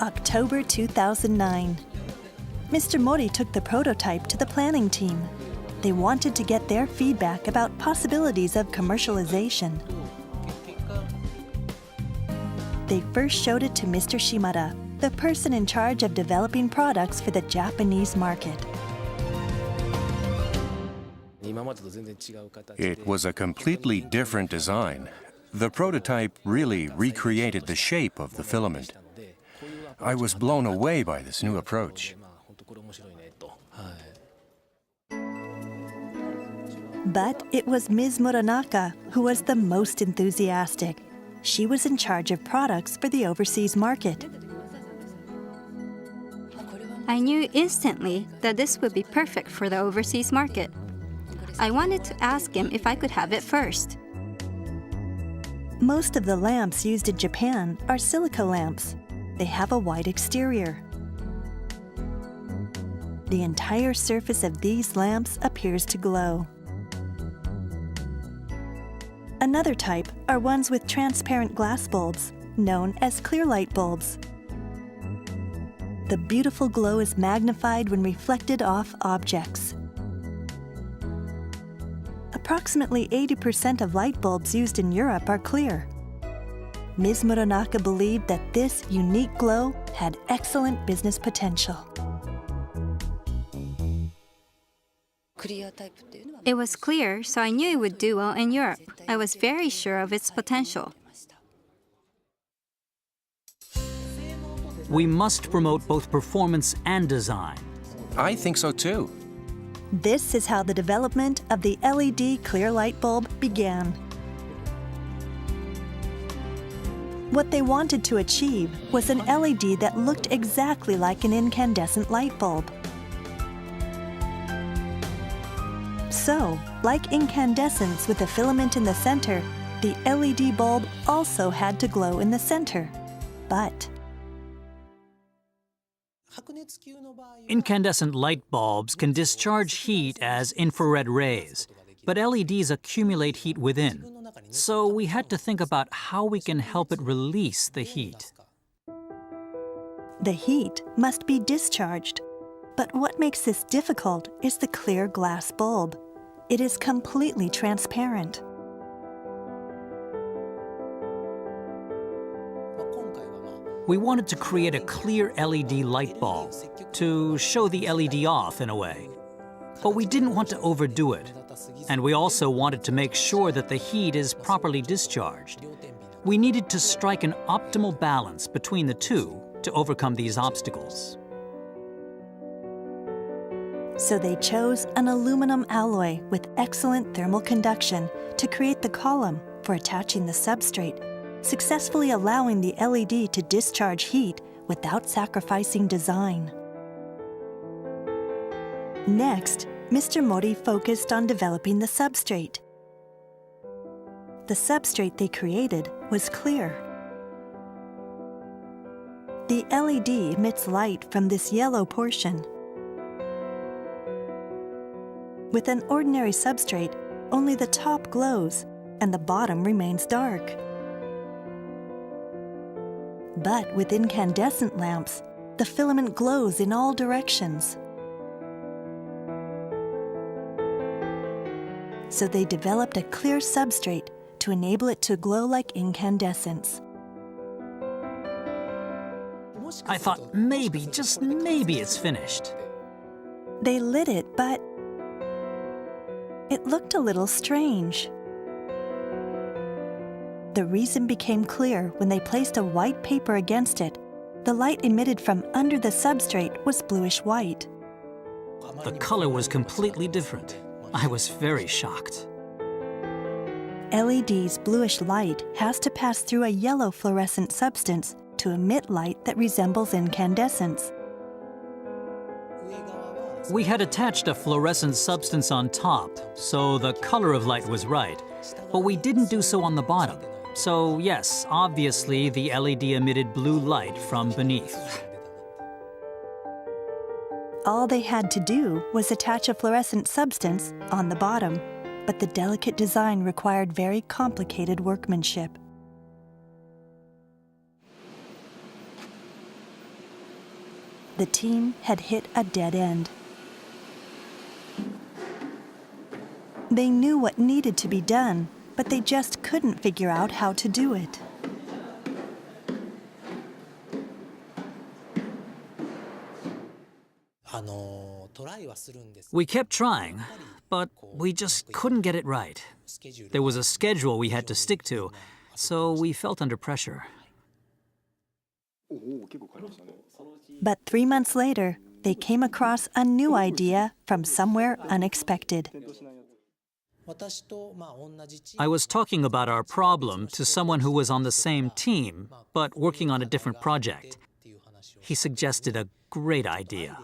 October 2009. Mr. Mori took the prototype to the planning team. They wanted to get their feedback about possibilities of commercialization. They first showed it to Mr. Shimada, the person in charge of developing products for the Japanese market. It was a completely different design. The prototype really recreated the shape of the filament. I was blown away by this new approach. But it was Ms. Muranaka who was the most enthusiastic. She was in charge of products for the overseas market. I knew instantly that this would be perfect for the overseas market. I wanted to ask him if I could have it first. Most of the lamps used in Japan are silica lamps. They have a white exterior. The entire surface of these lamps appears to glow. Another type are ones with transparent glass bulbs, known as clear light bulbs. The beautiful glow is magnified when reflected off objects. Approximately 80% of light bulbs used in Europe are clear. Ms. Muranaka believed that this unique glow had excellent business potential. It was clear, so I knew it would do well in Europe. I was very sure of its potential. We must promote both performance and design. I think so too. This is how the development of the LED clear light bulb began. What they wanted to achieve was an LED that looked exactly like an incandescent light bulb. So, like incandescence with a filament in the center, the LED bulb also had to glow in the center. But Incandescent light bulbs can discharge heat as infrared rays, but LEDs accumulate heat within. So we had to think about how we can help it release the heat. the heat must be discharged. But what makes this difficult is the clear glass bulb. It is completely transparent. We wanted to create a clear LED light bulb to show the LED off in a way. But we didn't want to overdo it. And we also wanted to make sure that the heat is properly discharged. We needed to strike an optimal balance between the two to overcome these obstacles. So they chose an aluminum alloy with excellent thermal conduction to create the column for attaching the substrate, successfully allowing the LED to discharge heat without sacrificing design. Next, Mr. Mori focused on developing the substrate. The substrate they created was clear. The LED emits light from this yellow portion. With an ordinary substrate, only the top glows and the bottom remains dark. But with incandescent lamps, the filament glows in all directions. So they developed a clear substrate to enable it to glow like incandescence. I thought maybe, just maybe it's finished. They lit it, but it looked a little strange. The reason became clear when they placed a white paper against it. The light emitted from under the substrate was bluish-white. The color was completely different. I was very shocked. LED's bluish light has to pass through a yellow fluorescent substance to emit light that resembles incandescence. We had attached a fluorescent substance on top, so the color of light was right. But we didn't do so on the bottom. So yes, obviously the LED emitted blue light from beneath. All they had to do was attach a fluorescent substance on the bottom, but the delicate design required very complicated workmanship. The team had hit a dead end. They knew what needed to be done, but they just couldn't figure out how to do it. We kept trying, but we just couldn't get it right. There was a schedule we had to stick to, so we felt under pressure. But 3 months later, they came across a new idea from somewhere unexpected. I was talking about our problem to someone who was on the same team, but working on a different project. He suggested a great idea.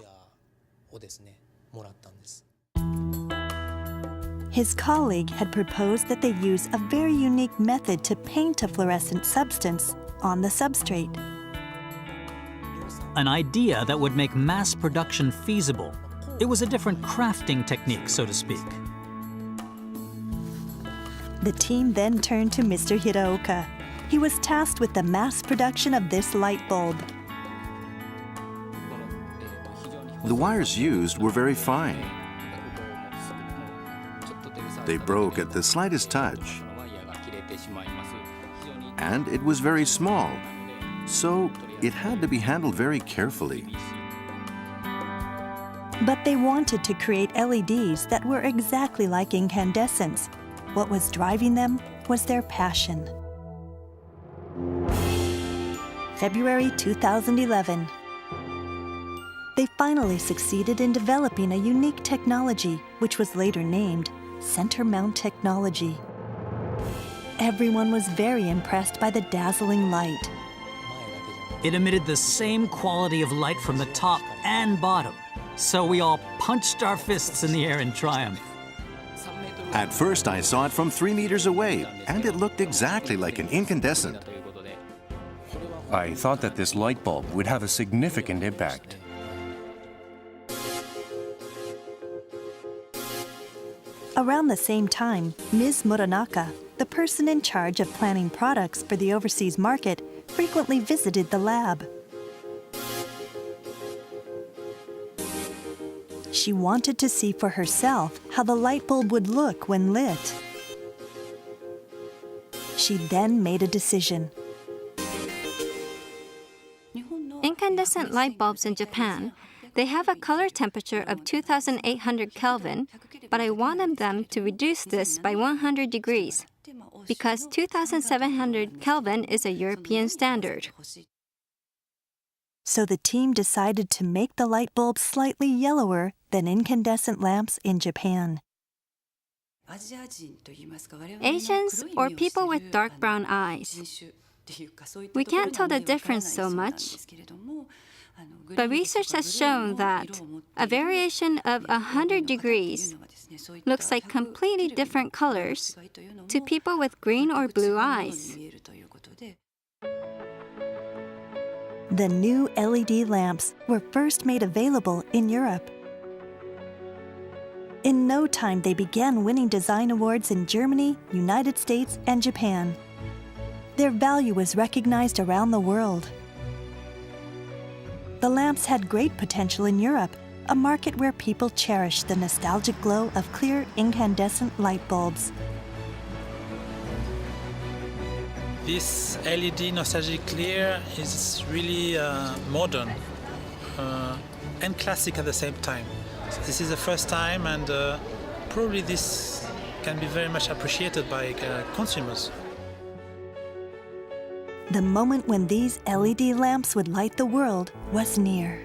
His colleague had proposed that they use a very unique method to paint a fluorescent substance on the substrate. An idea that would make mass production feasible. It was a different crafting technique, so to speak. The team then turned to Mr. Hiraoka. He was tasked with the mass production of this light bulb. The wires used were very fine. They broke at the slightest touch. And it was very small, so it had to be handled very carefully. But they wanted to create LEDs that were exactly like incandescents. What was driving them was their passion. February 2011. They finally succeeded in developing a unique technology, which was later named center mount technology. Everyone was very impressed by the dazzling light. It emitted the same quality of light from the top and bottom, so we all punched our fists in the air in triumph. At first, I saw it from 3 meters away, and it looked exactly like an incandescent. I thought that this light bulb would have a significant impact. Around the same time, Ms. Muranaka, the person in charge of planning products for the overseas market, frequently visited the lab. She wanted to see for herself how the light bulb would look when lit. She then made a decision. Incandescent light bulbs in Japan, they have a color temperature of 2,800 Kelvin, but I wanted them to reduce this by 100 degrees, because 2,700 Kelvin is a European standard. So the team decided to make the light bulb slightly yellower than incandescent lamps in Japan. Asians, or people with dark brown eyes, we can't tell the difference so much. But research has shown that a variation of 100 degrees looks like completely different colors to people with green or blue eyes. The new LED lamps were first made available in Europe. In no time, they began winning design awards in Germany, United States, and Japan. Their value was recognized around the world. The lamps had great potential in Europe, a market where people cherish the nostalgic glow of clear incandescent light bulbs. This LED nostalgic clear is really modern and classic at the same time. So this is the first time, and probably this can be very much appreciated by consumers. The moment when these LED lamps would light the world was near.